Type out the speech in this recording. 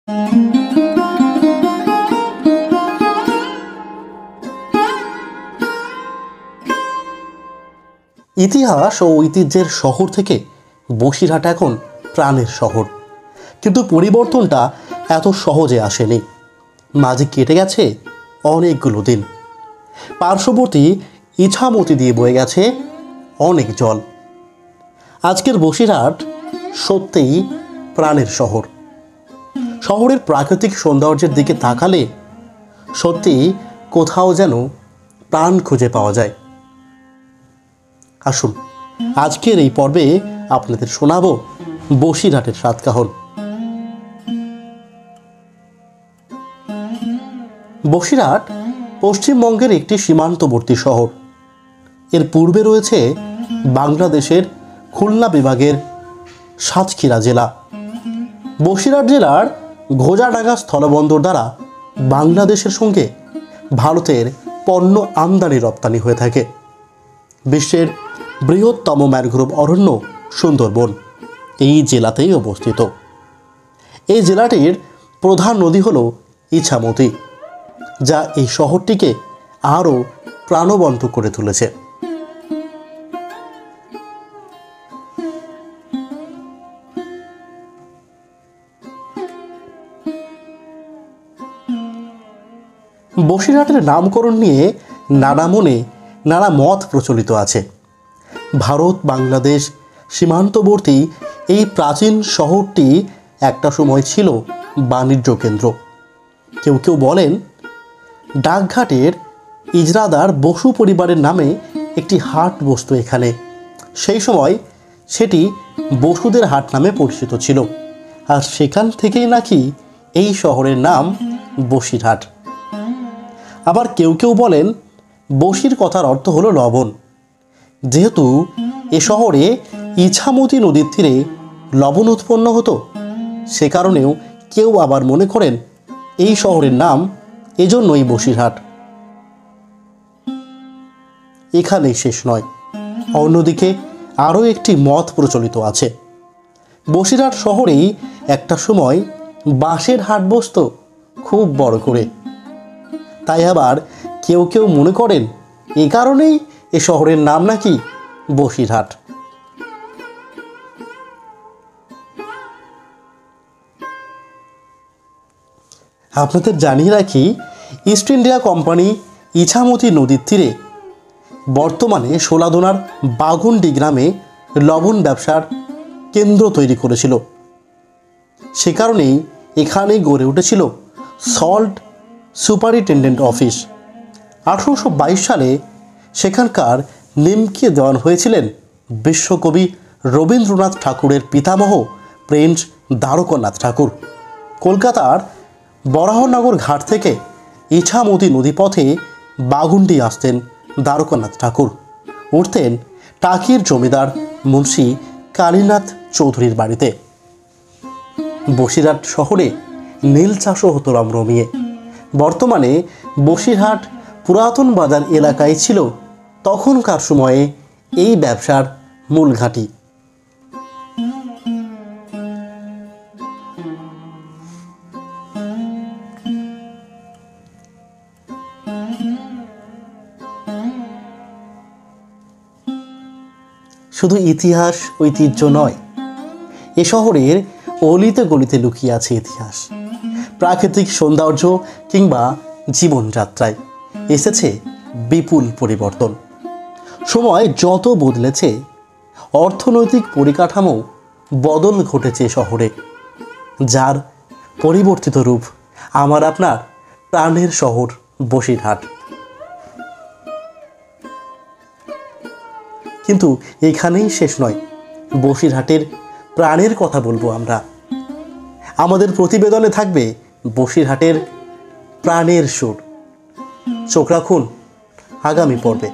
ইতিহাস ও ঐতিহ্যের শহর থেকে বসিরহাট এখন প্রাণের শহর। কিন্তু পরিবর্তনটা এত সহজে আসেনি, মাঝে কেটে গেছে অনেকগুলো দিন। পার্শ্ববর্তী ইছামতি দিয়ে বয়ে গেছে অনেক জল। আজকের বসিরহাট সত্যিই প্রাণের শহর। শহরের প্রাকৃতিক সৌন্দর্যের দিকে তাকালে সত্যিই কোথাও যেন প্রাণ খুঁজে পাওয়া যায়। আসুন আজকের এই পর্বে আপনাদের শোনাবো বসিরহাটের সাতকাহন। বসিরহাট পশ্চিমবঙ্গের একটি সীমান্তবর্তী শহর। এর পূর্বে রয়েছে বাংলাদেশের খুলনা বিভাগের সাতক্ষীরা জেলা। বসিরহাট জেলার ঘোজাডাঙ্গা স্থলবন্দর দ্বারা বাংলাদেশের সঙ্গে ভারতের পণ্য আমদানি রপ্তানি হয়ে থাকে। বিশ্বের বৃহত্তম ম্যানগ্রোভ অরণ্য সুন্দরবন এই জেলাতেই অবস্থিত। এই জেলাটির প্রধান নদী হল ইছামতি, যা এই শহরটিকে আরও প্রাণবন্ত করে তুলেছে। বসিরহাটের নামকরণ নিয়ে নানা মনে নানা মত প্রচলিত আছে। ভারত বাংলাদেশ সীমান্তবর্তী এই প্রাচীন শহরটি একটা সময় ছিল বাণিজ্য কেন্দ্র। কেউ কেউ বলেন ডাকঘাটের ইজরাদার বসু পরিবারের নামে একটি হাট বসত এখানে। সেই সময় সেটি বসুদের হাট নামে পরিচিত ছিল, আর সেখান থেকেই নাকি এই শহরের নাম বসিরহাট। আবার কেউ কেউ বলেন বসির কথার অর্থ হলো লবণ। যেহেতু এ শহরে ইছামতি নদীর তীরে লবণ উৎপন্ন হতো, সে কারণেও কেউ আবার মনে করেন এই শহরের নাম এজন্যই বসিরহাট। এখানেই শেষ নয়, অন্যদিকে আরও একটি মত প্রচলিত আছে। বসিরহাট শহরেই একটা সময় বাঁশের হাট বসত খুব বড় করে। তাই আবার কেউ কেউ মনে করেন এ কারণেই এ শহরের নাম নাকি বসিরহাট। আপনাদের জানিয়ে রাখি, ইস্ট ইন্ডিয়া কোম্পানি ইছামতি নদীর তীরে বর্তমানে সোলাদোনার বাগুন্ডি গ্রামে লবণ ব্যবসার কেন্দ্র তৈরি করেছিল। সে কারণেই এখানেই গড়ে উঠেছিল সল্ট সুপারিনটেনডেন্ট অফিস। 1822 সালে সেখানকার নিমকি দেওয়ান হয়েছিলেন বিশ্বকবি রবীন্দ্রনাথ ঠাকুরের পিতামহ প্রিন্স দ্বারকানাথ ঠাকুর। কলকাতার বরাহনগর ঘাট থেকে ইছামতি নদীপথে বাগুন্ডি আসতেন দ্বারকানাথ ঠাকুর। উঠতেন টাকির জমিদার মুন্সি কালীনাথ চৌধুরীর বাড়িতে। বসিরহাট শহরে নীল চাষও হতো রমরমিয়ে। বর্তমানে বসিরহাট পুরাতন বাজার এলাকায় ছিল তখনকার সময়ে এই ব্যবসার মূল ঘাঁটি। শুধু ইতিহাস ঐতিহ্য নয়, এ শহরের অলিতে গলিতে লুকিয়ে আছে ইতিহাস। প্রাকৃতিক সৌন্দর্য কিংবা জীবনযাত্রায় এসেছে বিপুল পরিবর্তন। সময় যত বদলেছে, অর্থনৈতিক পরিকাঠামো বদল ঘটেছে শহরে, যার পরিবর্তিত রূপ আমার আপনার প্রাণের শহর বসিরহাট। কিন্তু এখানেই শেষ নয়, বসিরহাটের প্রাণের কথা বলবো আমরা। আমাদের প্রতিবেদনে থাকবে বসিরহাটের প্রাণের সুর। চোখ রাখুন আগামী পর্বে।